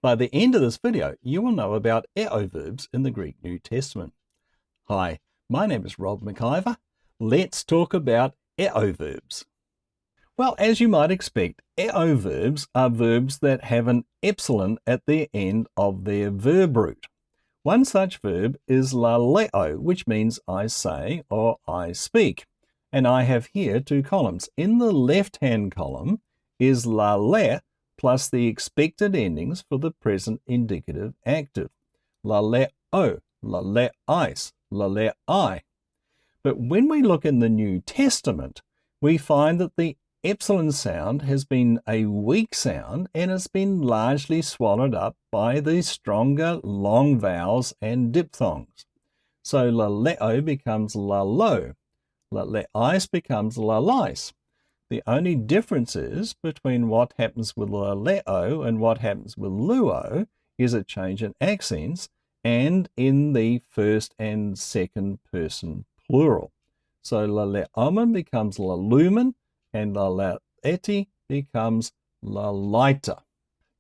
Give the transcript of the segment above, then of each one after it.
By the end of this video, you will know about verbs in the Greek New Testament. Hi, my name is Rob McIver. Let's talk about verbs. Well, as you might expect, verbs are verbs that have an epsilon at the end of their verb root. One such verb is lαλέω, which means I say or I speak. And I have here two columns. In the left-hand column is lαλέ plus the expected endings for the present indicative active. Lαλέω, lαλέis, lαλέai. But when we look in the New Testament, we find that the epsilon sound has been a weak sound and has been largely swallowed up by the stronger long vowels and diphthongs. So lαλέω becomes lαλέω, lαλέis becomes lαλēis. The only difference is between what happens with lαλέω and what happens with luo is a change in accents and in the first and second person plural. So lαλέωμεν becomes lαλούμεν and lαλέti becomes lαλēita.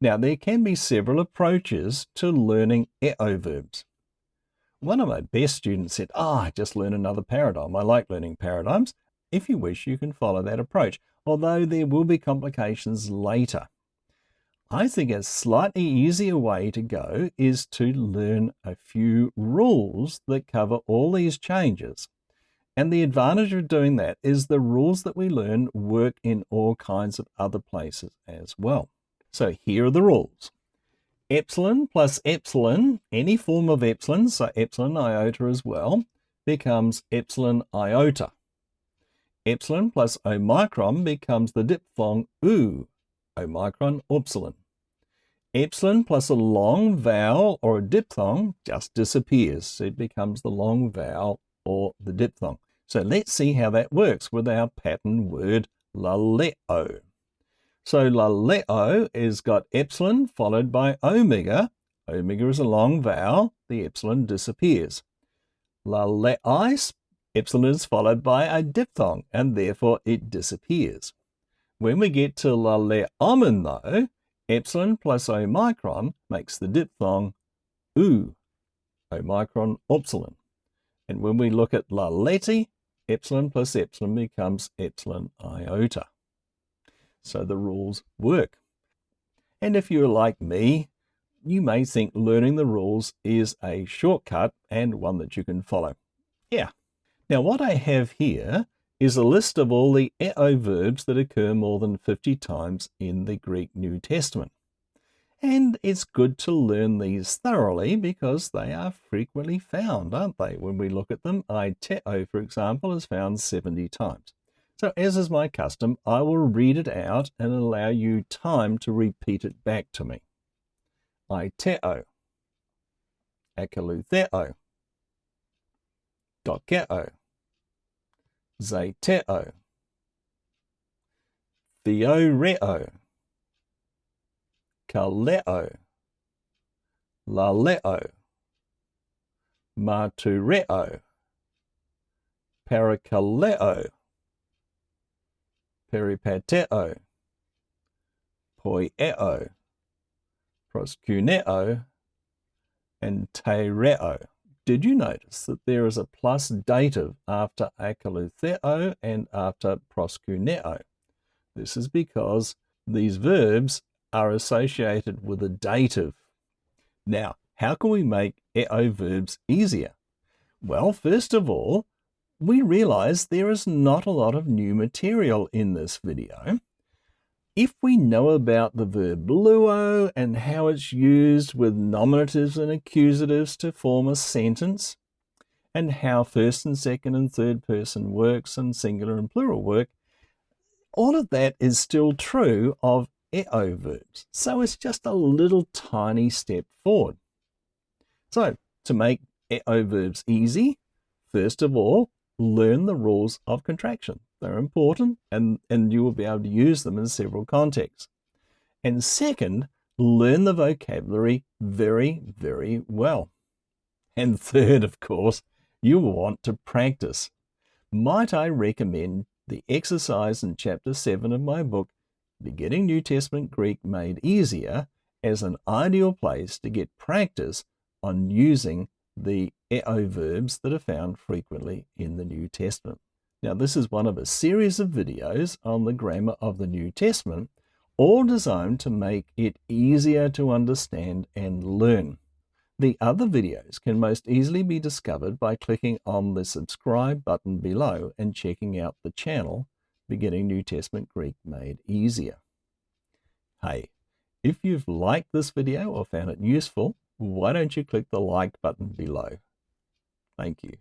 Now, there can be several approaches to learning verbs. One of my best students said, just learn another paradigm. I like learning paradigms. If you wish, you can follow that approach, although there will be complications later. I think a slightly easier way to go is to learn a few rules that cover all these changes. And the advantage of doing that is the rules that we learn work in all kinds of other places as well. So here are the rules. Epsilon plus epsilon, any form of epsilon, so epsilon iota as well, becomes epsilon iota. Epsilon plus omicron becomes the diphthong oo, omicron upsilon. Epsilon plus a long vowel or a diphthong just disappears. So it becomes the long vowel or the diphthong. So let's see how that works with our pattern word lαλέω. So lαλέω is got epsilon followed by omega. Omega is a long vowel. The epsilon disappears. Lαλέis, epsilon is followed by a diphthong, and therefore it disappears. When we get to lαλέωμεν, though, epsilon plus omicron makes the diphthong oo, omicron upsilon. And when we look at lαλēti, epsilon plus epsilon becomes epsilon iota. So the rules work. And if you're like me, you may think learning the rules is a shortcut and one that you can follow. Yeah. Now, what I have here is a list of all the verbs that occur more than 50 times in the Greek New Testament. And it's good to learn these thoroughly because they are frequently found, aren't they? When we look at them, aiteo, for example, is found 70 times. So as is my custom, I will read it out and allow you time to repeat it back to me. Aiteo, akalutheo, dokeo, zeteo, theoreo, kaleo, lαλέω, martureo, parakaleo, peripateo, poieo, proskuneo, and teireo. Did you notice that there is a plus dative after akalutheo and after proskuneo? This is because these verbs are associated with a dative. Now, how can we make verbs easier? Well, first of all, we realize there is not a lot of new material in this video. If we know about the verb luo and how it's used with nominatives and accusatives to form a sentence, and how first and second and third person works and singular and plural work, all of that is still true of verbs. So it's just a little tiny step forward. So to make verbs easy, first of all, learn the rules of contraction. They're important and you will be able to use them in several contexts. And second, learn the vocabulary very, very well. And third, of course, you will want to practice. Might I recommend the exercise in chapter 7 of my book, Beginning New Testament Greek Made Easier, as an ideal place to get practice on using the eİ verbs that are found frequently in the New Testament. Now, this is one of a series of videos on the grammar of the New Testament, all designed to make it easier to understand and learn. The other videos can most easily be discovered by clicking on the subscribe button below and checking out the channel, Beginning New Testament Greek Made Easier. Hey, if you've liked this video or found it useful, why don't you click the like button below? Thank you.